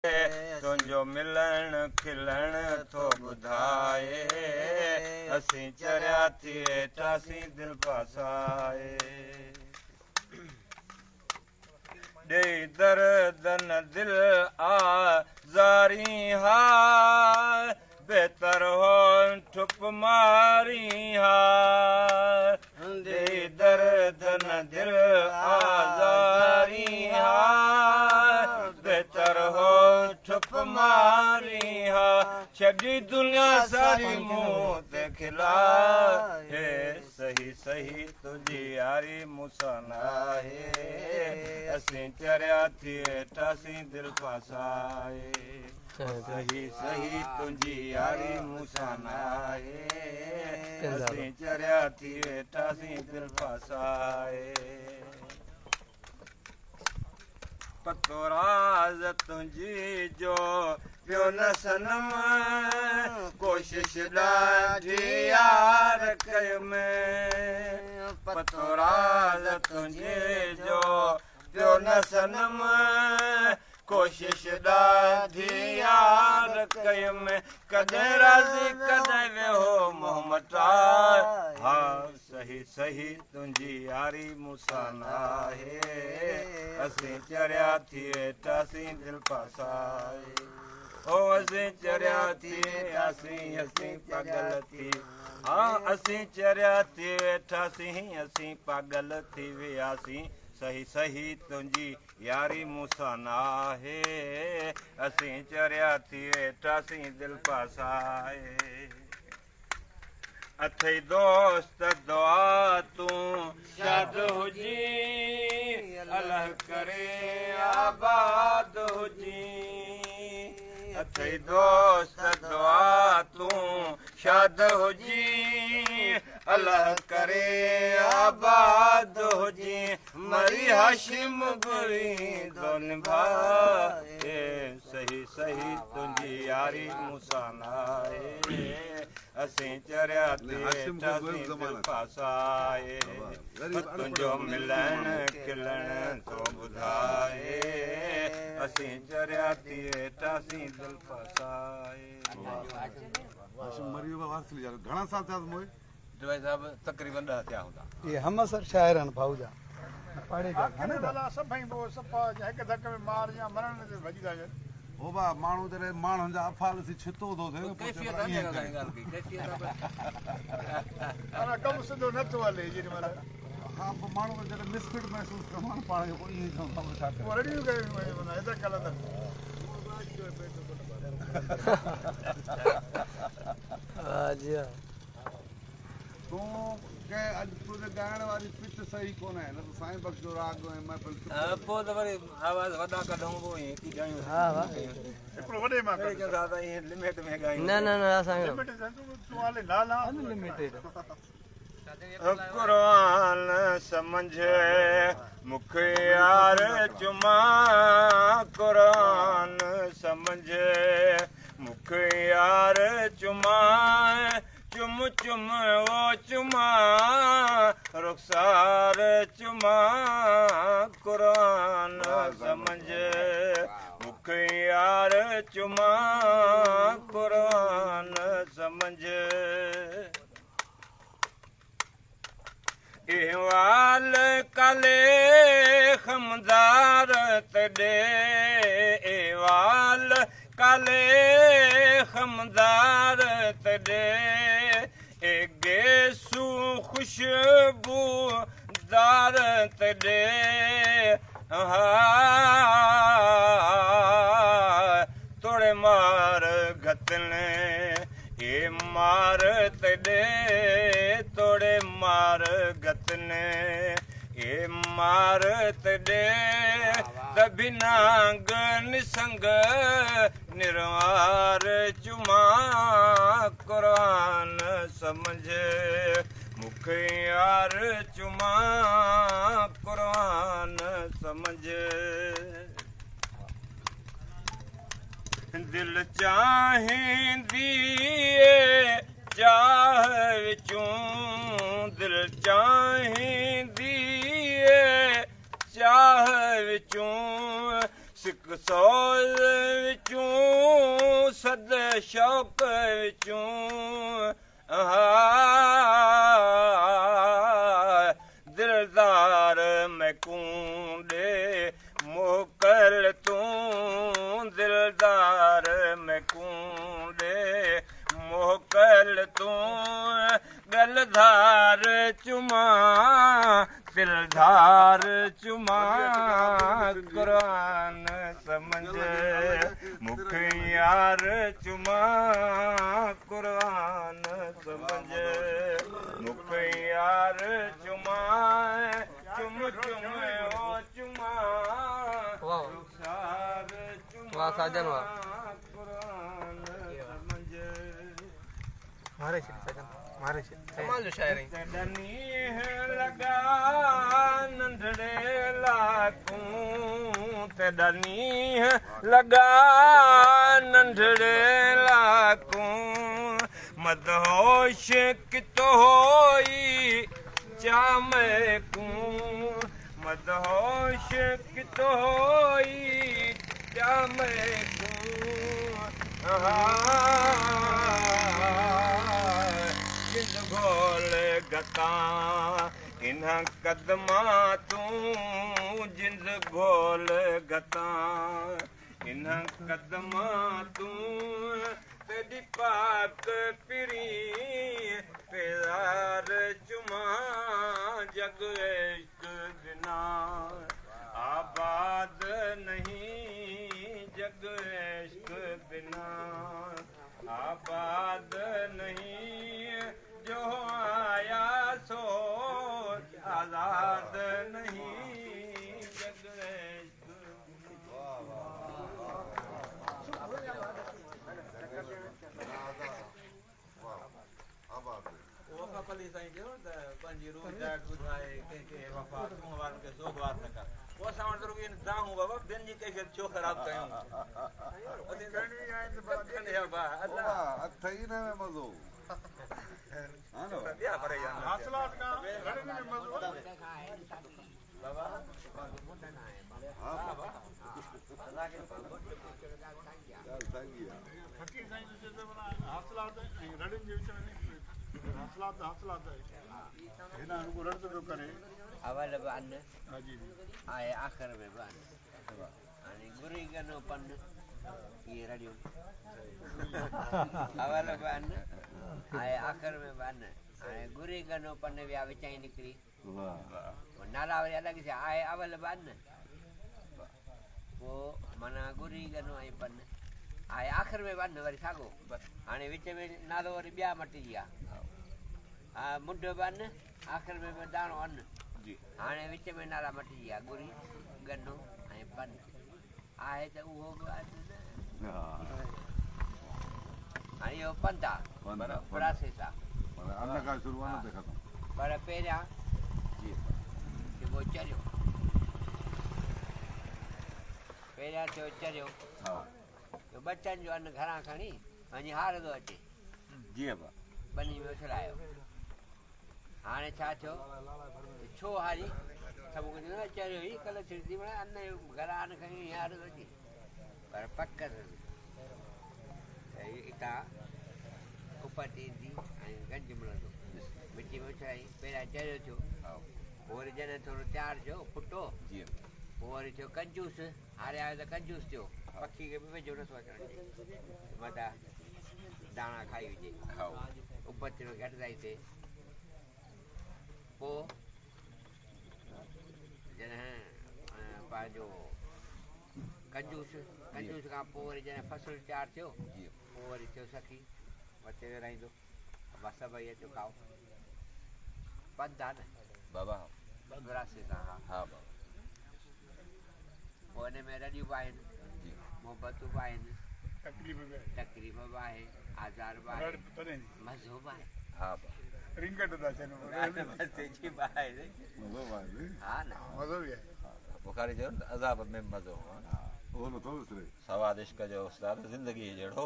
तुंहिंजो मिलण खिलण थो ॿुधाए असीं चरिया थी वेठासीं दिलि पासाए ॾेई दर्दन दिल आज़ारी हा बहितर हो ठुप मारी हा ॾेई दर्दन दिल आज़ारी हा बहितर हो ठुप मारी हा छॾी दुनिया सारी मूं ते खिलाए सही सही तुंहिंजी यारी मूंसां नाहे असीं चरिया थी वेठासीं दिलि पासाए सही सही तुंहिंजी यारी मूंसां नाहे असीं चरिया थी वेठासीं दिलि पासाए पतो राज़ तुंहिंजी जो पियो न सनम कोशिश ॾाढी यार कयुमि पतो राज़ तुंहिंजे जो पियो न सनम कोशिश ॾाढी यार कयुमि कॾहिं राज़ी कॾहिं वेहो मोहम्मद हा सही सही तुंहिंजी यारी मूंसां नाहे असीं चरिया थी वेठासीं दिलि पासाए ओ असीं चरिया थी वेठासीं असीं पागल थी हा असीं चरिया थी वेठासीं असीं पागल थी वियासीं सही सही तुंहिंजी यारी मूंसां नाहे असीं चरिया थी वेठासीं दिलि पासाए अथई दोस्त दुआ तूं शाद हुजी अल्लाह करे आबाद हुजी अथई दोस्त दुआ तूं शाद हुजी अल्लाह करे आबाद हुजी मरी हाशिम बुरी दो निभाए सही सही तुंहिंजी यारी मूंसां नाहे असीं चरिया थी वेठासीं दिलि पासाए तुंहिंजो मिलण खिलण थो ॿुधाए असीं चरिया थी वेठासीं दिलि पासाए घणा साल थिया मोए भाई साहब तकरीबन 10 थिया हूंदा ये हम सर शायर आहिनि भाऊ जा पढ़े जा सभई सफ़ा हिकु धक में मार या मरण ते भॼी था वञनि हो बा माण्हू जॾहिं माण्हुनि जा अफ़ाल सी छितो थो थिए कमु सिधो नथो हले जेॾी महिल हा माण्हू जॾहिं मिसफिट महसूसु कनि पाण खे पोइ ईअं चवंदा छा कयूं रड़ियूं कयूं हेतिरा कल तूं कंहिं अॼु तुंहिंजे ॻाइण वारी पिच सही कोन आहे न त साईं बख़्श जो राग ऐं महफ़िल पोइ त वरी आवाज़ वॾा कढूं पोइ ईअं की ॻायूं हिकिड़ो वॾे मां लिमिट में ॻायूं न असांखे क़ुरान समझ मूंखे यार चुमा क़ुरान समझ मूंखे यार चुमा चुम चुम वो चुमा रुखसार चुमा क़ुरान समझ मूंखे यार चुमा क़ुरान समझ इहवाल काले खमदार तॾे इहवाल काले खमदार तॾे गेसू खुशबूदार तॾे हा तोड़े मार घतने हे मार तॾे तोड़े मार घतने हे मार तॾे तबिनांग निसंग निर्वार चुमा क़ुरान समझ मूंखे यार चुमा क़ुरान समझ दिल चाहींदी चाह विचूं दिल चाहींदी चाह विचूं सिक सोज़ विचूं सद शौक़ विचूं दिलदार में कूंडे मोकल तूं दिलदार में कूंडे मोकल तूं गलधार चुमा दिलधार चुमा कुरान समझ मुख यार चुमा कुरान समझ मुख यार चुमा चुम चुम ओ चुमा रुखसार चुमा वाह साजन वाह कुरान समझ मारे छे साजन मारे छे कमाल जो शायरी तडनी लगा नंढड़े लाकूं तडनी लगा नंढड़े लाकूं मदहोश कितो होई चामकूं मदहोश कितो होई चामकूं जिंद घोल गता इन कदमा तूं जिंद घोल गता इन कदमा तूं तेरी पाक पिरी पेदार चुमा जग इश्क बिना आबाद नहीं जग इश्क बिना आबाद नहीं जो आया सो आजाद नहीं जग इश्क वो कपली साईं जो त पंहिंजी रूह जाट ॿुधाए कंहिंखे वफ़ा तूं वारनि खे सोगवार न कर पोइ असां वटि रुॻी दाहूं बाबा ॿियनि जी कैफ़ियत छो ख़राबु कयूं अथई न में मज़ो हा न ॿिया पर इहा न हासिलात खां घणनि में मज़ो बाबा हा बाबा फकीर साईं जो चए थो माना हासिलात ऐं रड़ियुनि जे विच में हासिलात हासिलात हिन अॻु रड़ थो करे अवल बि अन्न हा जी आहे आख़िर में बि अन्न हाणे गुरी गनो पन इहे रड़ियूं अवल बि अन्न आहे आख़िर में बि अन्न हाणे गुरी गनो पन विया विचाई निकिरी पोइ नाला वरी अलॻि थिया आहे अवल बि अन्न पोइ माना गुरी गनो ऐं पन आहे आख़िर में बि अन्न वरी साॻो हाणे विच में नालो वरी ॿिया मटिजी विया हा मुंड बि अन्न आख़िर में बि दाणो अन्न हाणे विच में नाला मटिजी विया गुरी गनो ऐं पन आहे त उहो बि अन्न न हाणे इहो पंध आहे प्रोसेस आहे अन्न खां शुरू आहे न ते ख़तमु पर पहिरियां जेको चरियो पहिरियां थियो चरियो बचनि जो अन्न घरां खणी वञी हार थो अचे जीअं बा बनी में उछलायो हाणे छा थियो छो हारी सभु कुझु न चरियो ई कल्ह छिड़जी वणे अन्न घरां अन्न खणी हार थो अचे पर पक हितां उपति ईंदी ऐं गंज मिलंदो मिटी में उछलाई पहिरियां चरियो थियो पोइ वरी जॾहिं थोरो तयारु थियो फुटो पोइ वरी थियो कंजूस हारे आयो त कंजूस थियो पखी खे बि वेझो नथो अचणु मथां दाणा खाई विझे उपति में घटिताई थिए पोइ जॾहिं पंहिंजो कंजूस खां पोइ वरी जॾहिं फसल तयारु थियो पोइ वरी थियो सखी मथे विराईंदो बस भई अचो खाओ पंध आहे न बाबा ग्रासे सां हा बाबा पोइ हिन में रड़ियूं बि आहिनि मोहबतूं बि आहिनि तकलीफ़ में तकलीफ़ बि आहे आज़ार बि आहे तॾहिं मज़ो बि आहे हा बाबा रिंगट था चवनि तेजी बि आहे हा न मज़ो बि आहे बुखारी चयो न अज़ाब में मज़ो उहो नथो विसरे सवाद इश्क जो उस्ताद ज़िंदगी जहिड़ो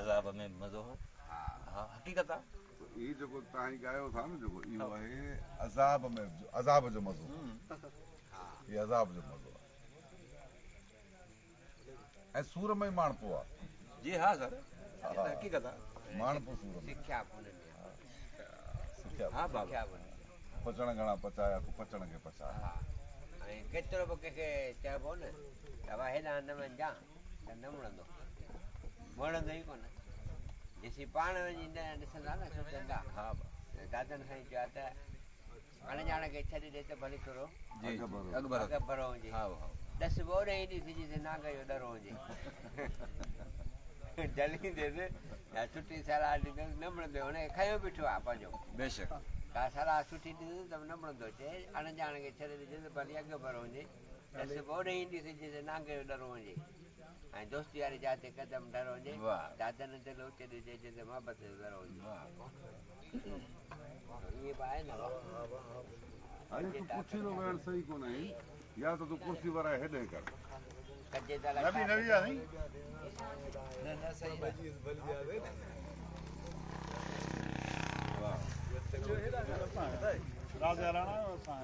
अज़ाब में मज़ो हा हक़ीक़त आहे ही जेको तव्हां ॻायो था न जेको इहो आहे अज़ाब में अज़ाब जो मज़ो इहो अज़ाब जो मज़ो आहे ऐं सूर में माणपो आहे जी हाँ सर ये तो हकीकत आहे माणपो सूर में सिख्या पुनः सिखिया हाँ बाबा सिख्या पुनः पचण घणा पचाया को पचण खे पचाया हा ऐं केतिरो बि कंहिंखे चइबो न त भाई हेॾां न वञ त न मुड़ंदो मुड़ंदो ई कोन जेसीं पाण वञी ॾिसंदा न सोचंदा हाँ दादन साईं चयो त अणॼाण खे छॾे ॾे त भली थोरो जी अकबर। अकबर अॻु भरो हुजे हाँ हाँ 10 ॿोड़े ई ॾिसिजी त नांग जो डरो हुजे जलींदुसि या सुठी सलाह ॾींदुसि न मुड़ंदो हुनखे खयो बीठो आहे पंहिंजो बेशक का सलाह सुठी ॾींदुसि त न मुड़ंदो चए अणॼाण खे छॾे ॾिजे त भली अॻु भरो हुजे 10 ॿोड़े ई ॾिसिजे त नांग जो डरो हुजे ऐं दोस्ती वारी जाते कदम डरो हुजे वाह। दादन ते लोचे ॾिजे त मोहबत जो डरो हुजे इहे बि आहे न अरे तू कुर्सी तो वेण सही कोन है या तो तू कुर्सी वराए हेॾे कर कजे त नवी नवी आहे राजा राणा असां